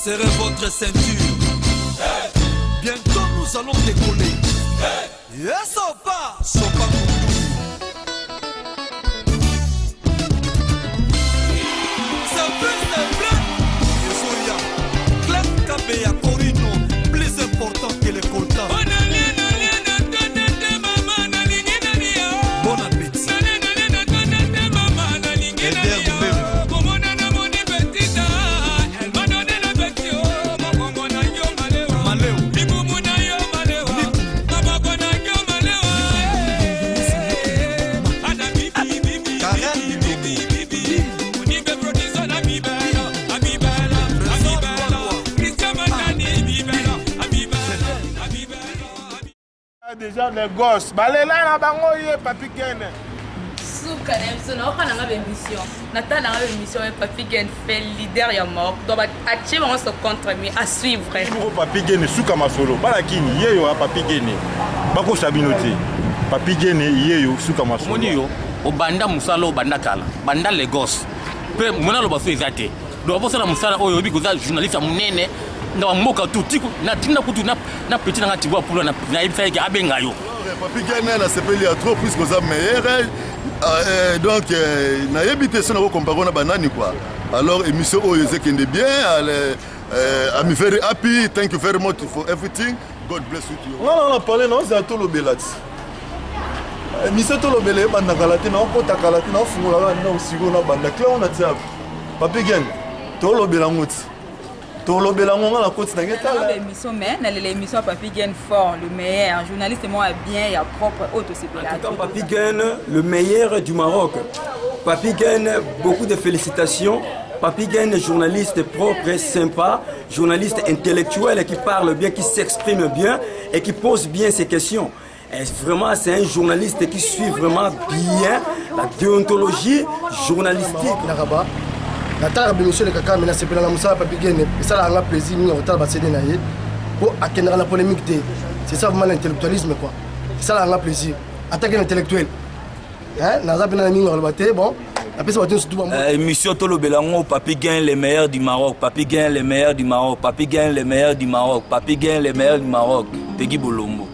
Serrez votre ceinture. Bientôt nous allons décoller. Et Sopa, Sopa Koundou. C'est vrai. Yesoya, Clap Kabea Corino, plus important que les coltas. Bon appétit. Déjà les gosses, balé là bango yé papi Ken. Souka n'aime on a une émission. Nathan a une émission et papi Ken fait leader ya mort. Donc attirer on se contre lui à suivre. Pour papi Ken souka masolo, bala kini yeyo papi Ken. Bako sabinote. Papi Ken yeyo souka masolo. Moni yo obanda musalo obanda kala. Banda les gosses. Pe mona lo baso ezate. Do bosa la musala oyo bi koza journaliste munene. Na mboka tout tiku na tinda kutu na petit na ngati pour na ibisa yake abenga yo. Papi Ken na sepeli a trop plus que ça meilleur. Donc na yebite ça na ko comparer na banani quoi. Alors émission oyo ezekende bien. I'm very happy. Thank you very much for everything. God bless you. Non parler non c'est tout le belati. Émission tout le belé banda kalati na ko takalati na fungula na usigo na banda clé on a tia. Papi Ken tout le belangoti. L'émission, mais l'émission Papi Ken fort, le meilleur. Journaliste, moi, bien, il y a propre autosécurité. Papi Ken, le meilleur du Maroc. Papi Ken, beaucoup de félicitations. Papi Ken, journaliste propre, sympa, journaliste intellectuel qui parle bien, qui s'exprime bien et qui pose bien ses questions. Et vraiment, c'est un journaliste qui suit vraiment bien la déontologie journalistique. Natala bémission le kaka mais c'est pour la moussa Papi Ken et ça a un plaisir nous on va céder naïe pour atteindre la polémique c'est ça vraiment l'intellectualisme quoi c'est ça a un plaisir attaquer l'intellectuel hein naza bena mingi on va bon après ça va tout surtout émission Tolo Belango Papi Ken les meilleurs du Maroc Papi Ken les meilleurs du Maroc Papi Ken les meilleurs du Maroc Papi Ken les meilleurs du Maroc Peggy Bolombo.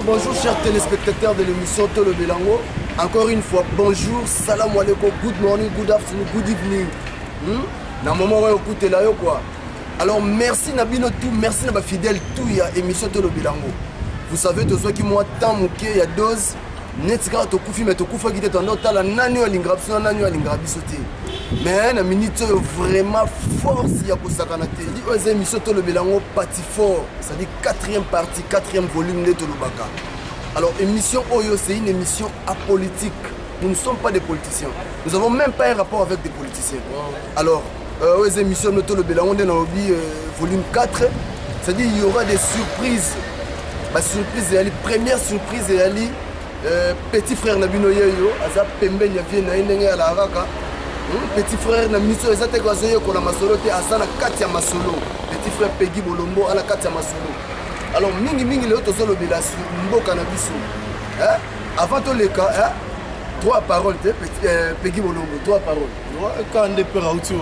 Bonjour chers téléspectateurs de l'émission Tolo Belango. Encore une fois, bonjour, salam alaikum, good morning, good afternoon, good evening. Na moment où écoutez là quoi. Alors merci Nabino tout, merci na ba fidèle tout ya émission Tolo Belango. Vous savez tous ceux qui moi tant moqué ya dose netika to kufi mais to kufa qui était en tala nani alingrapso nani alingrabisoté. Mais na minute vraiment force ya ko sakana te. Di aux émission Tolo Belango partie fort, c'est-à-dire 4e partie, 4e volume de Tolo Baka. Alors émission Oyo c'est une émission apolitique. Nous ne sommes pas des politiciens. Nous n'avons même pas un rapport avec des politiciens. Alors aux émissions de Tolo Belango on est volume 4, c'est-à-dire il y aura des surprises. Ma surprise est première surprise est petit frère Nabino Yeyo, Aza Pembe Nyavie na la Raka. Petit frère Namiso Ezate Kwazoyo Kona Masolo te Asana Katia Masolo. Petit frère Peggy Bolombo Ala Katia Masolo. Alors mingi le autre solo Bilasu Mboka Nabiso. Avant tous les cas, 3 paroles Peggy Bolombo, 3 paroles. Quand on est père à outil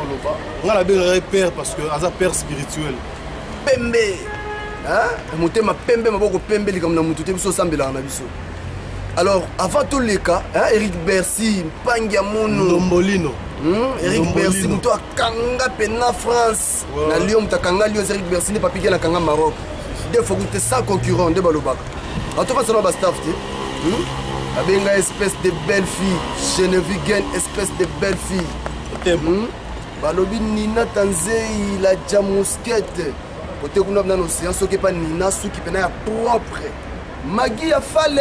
on a bien père parce que Aza père spirituel. pembe. Motema pembe maboko pembe li comme na mutu te biso sambela na biso. Alors avant tous les cas, Eric Bercy, Pangia Mono, Ndombolino. Eric Bercy muto akanga pena France. Na Lyon mutakanga Lyon Eric Bercy ne papier na kanga Maroc. Deux fois goûter sans concurrent de balobaka. En tout cas ça va staff ti. Abenga espèce de belle fille, Geneviève Gain espèce de belle fille. Balobi Nina Tanzei la Jamousquette. Côté qu'on a dans l'océan, ce qui est pas Nina, ce qui est propre. Magui a fallu,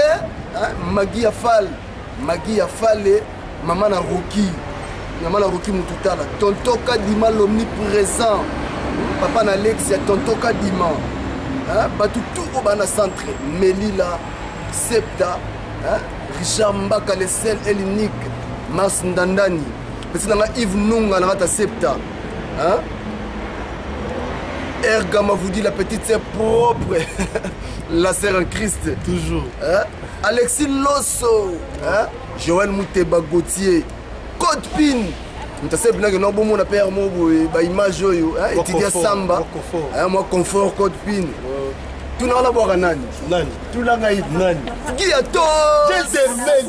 Magui a fallu, Magui a fallu, maman a Rocky, maman a Rocky Moutouta, tonton Kadima l'omniprésent, papa n'Alexia, tonton Kadima, Batou tout au bana centre, Melila, Septa, Richard Mbaka, le sel et l'unique, Mars Ndandani, petit nanga Yves Nunga, nanga Septa, Ergama vous dit la petite sœur propre, la sœur en Christ. Toujours. Alexis Losso, Joël Mouteba Gauthier, Code Pin. Nous savons que nous avons un père qui image étudiant Samba. Moi, confort Code Pin. Tout le monde a boire Nani. Tout le monde a Nani. Guiato.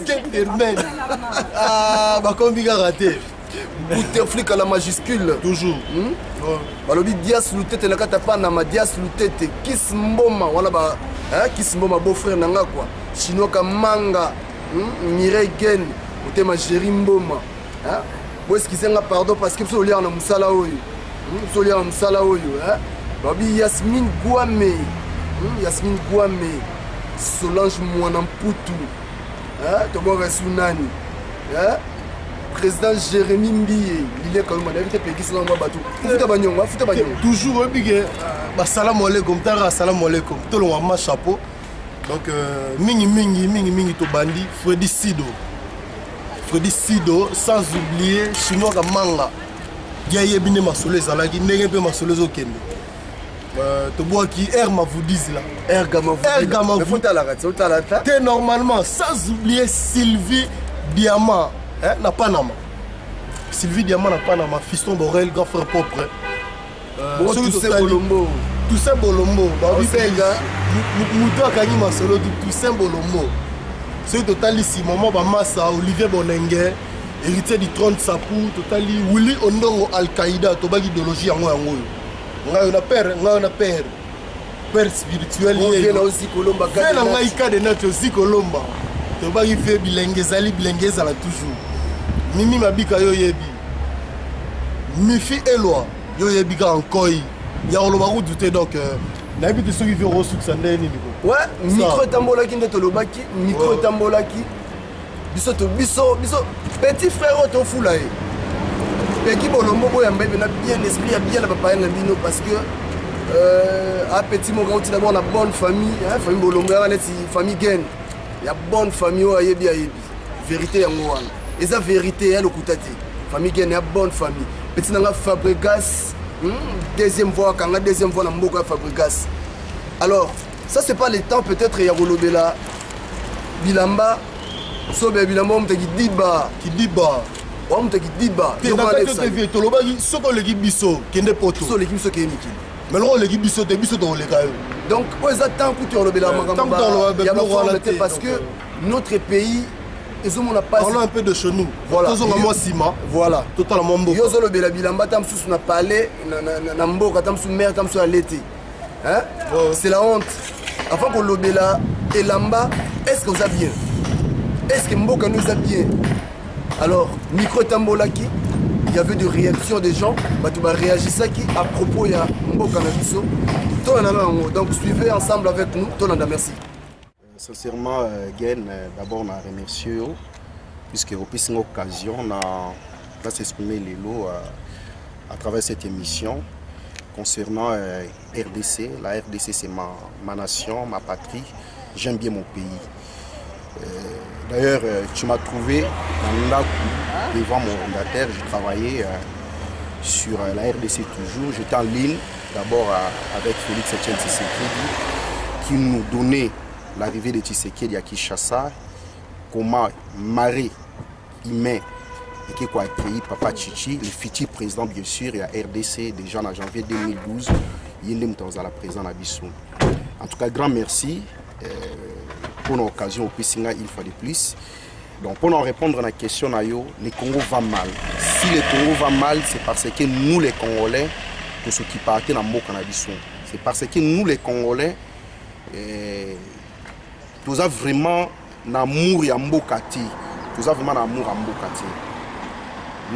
Gentleman. Ah, bah comme il a raté. Bouterflic à la majuscule. Toujours. Balobi Dias Lutete na kata pa na ma Dias Lutete Kiss Mboma wala ba Kiss Mboma beau frère nanga quoi. Chinois ka manga Mireille Gen utema Jéri Mboma. Bo eskisenga pardon parce que so lia na musala oyo. So lia na musala oyo Balobi Yasmine Gouame. Yasmine Gouame Solange Mwanamputu. To bo resu nani. Président Jérémy Mbiye, il est comme on a vu qui sont dans bateau. Toujours salam alaikum, tara salam alaikum. Tout le monde chapeau. Donc mingi to bandi Freddy Sido sans oublier chinois ka manga. Gaye bine masole zalaki ndenge pe masole zo kende. To bois qui Erma vous dise là. Ergama vous ta la ratio ta la ta. Normalement sans oublier Sylvie Diamant. Na Panama. Sylvie Diamant na Panama, fiston d'Orel, grand frère propre. Toussaint Bolombo. Mouto Akani Masolo, Toussaint Bolombo. C'est total ici, maman Bamassa, Olivier Bonengue, héritier du trône de Sapou, totali Willy Ondongo Al-Qaïda, toba idéologie en moi. On a père. Père spirituel. On vient aussi Colomba. On a un cas de notre aussi Colomba. Toba qui fait bilingue, zali bilingue, ça la toujours. Mimi Mabika yo yebi. Mifi Eloi yo yebi ka encore. Ya on va douter donc na yebi ceux qui veulent ressources ndé ni ko. Ouais, micro tambola ki ndeto lobaki, micro tambola ki. Biso petit frère to fula e. Peki bolombo boya mbebe na bien esprit ya bien la papa na bino parce que a petit mo gauti d'abord na bonne famille, famille bolombo ya na famille Gain. Il y a bonne famille au Ayebi Ayebi. Vérité à moi. Et ça vérité elle au Koutati. Famille qui est une bonne famille. Petit nanga Fabregas. Deuxième fois quand la deuxième fois na mboka Fabregas. Alors ça c'est pas le temps peut-être ya Rolobela. Bilamba. Sobe Bilamba on te dit Diba. Qui Diba. On te dit Diba. Tu as te vie to lobaki soko l'équipe biso kende poto. So l'équipe so kende ki. Mais le l'équipe biso te biso to le kayo. Donc, ils attendent pour tu Rolobela Magamba. Parce que notre pays, ils ont pas. Parlons un peu de chez nous. Voilà. Voilà. Totalement bon. Ils ont le Bilamba, tam sous na palais, na mboka, tam sous mer, tam sous à l'été. C'est la honte. Avant qu'on l'obéla et lamba, est-ce que vous avez bien? Est-ce que mboka nous a bien? Alors, micro tambolaki. Il y avait des réactions des gens, tu vas réagir ça qui à propos il y a Mboka Nabiso. Donc suivez ensemble avec nous. Merci. Sincèrement, Gain, d'abord on a remercié puisque au plus une occasion on a s'exprimer les lots à travers cette émission concernant RDC. La RDC c'est ma nation, ma patrie. J'aime bien mon pays. D'ailleurs, tu m'as trouvé dans Ndaku, devant mon mandataire. J'ai travaillé sur la RDC toujours. J'étais en ligne d'abord avec Félix Etienne Tshisekedi qui nous donnait l'arrivée de Tshisekedi à Kinshasa, comment marrer humain et qui a accueilli Papa Chichi, le futur président bien sûr, et à RDC déjà en janvier 2012. yende mutazala présent na biso. En tout cas, grand merci pour l'occasion au Pissinga une fois de plus. Donc pour en répondre à la question, le Congo va mal. Si le Congo va mal, c'est parce que nous les Congolais, pour ceux qui partent dans le cannabis, c'est parce que nous les Congolais, nous avons vraiment l'amour et l'ambokati. Nous avons vraiment l'amour et l'ambokati.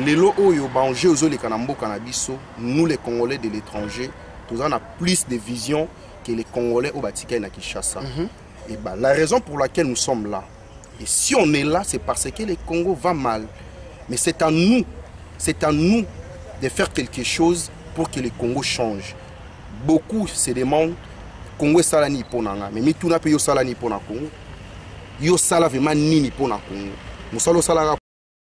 Les lots où ils ont mangé aux les cannabis, nous les Congolais de l'étranger, nous avons plus de vision que les Congolais au Batika et à Kinshasa. Et bah, la raison pour laquelle nous sommes là, et si on est là, c'est parce que le Congo va mal. Mais c'est à nous de faire quelque chose pour que le Congo change. Beaucoup se demandent, Congo est salani pour nanga, mais tout n'a pas yo salani pour na Congo. Yo sala vraiment nini pour na Congo. Musalo salaka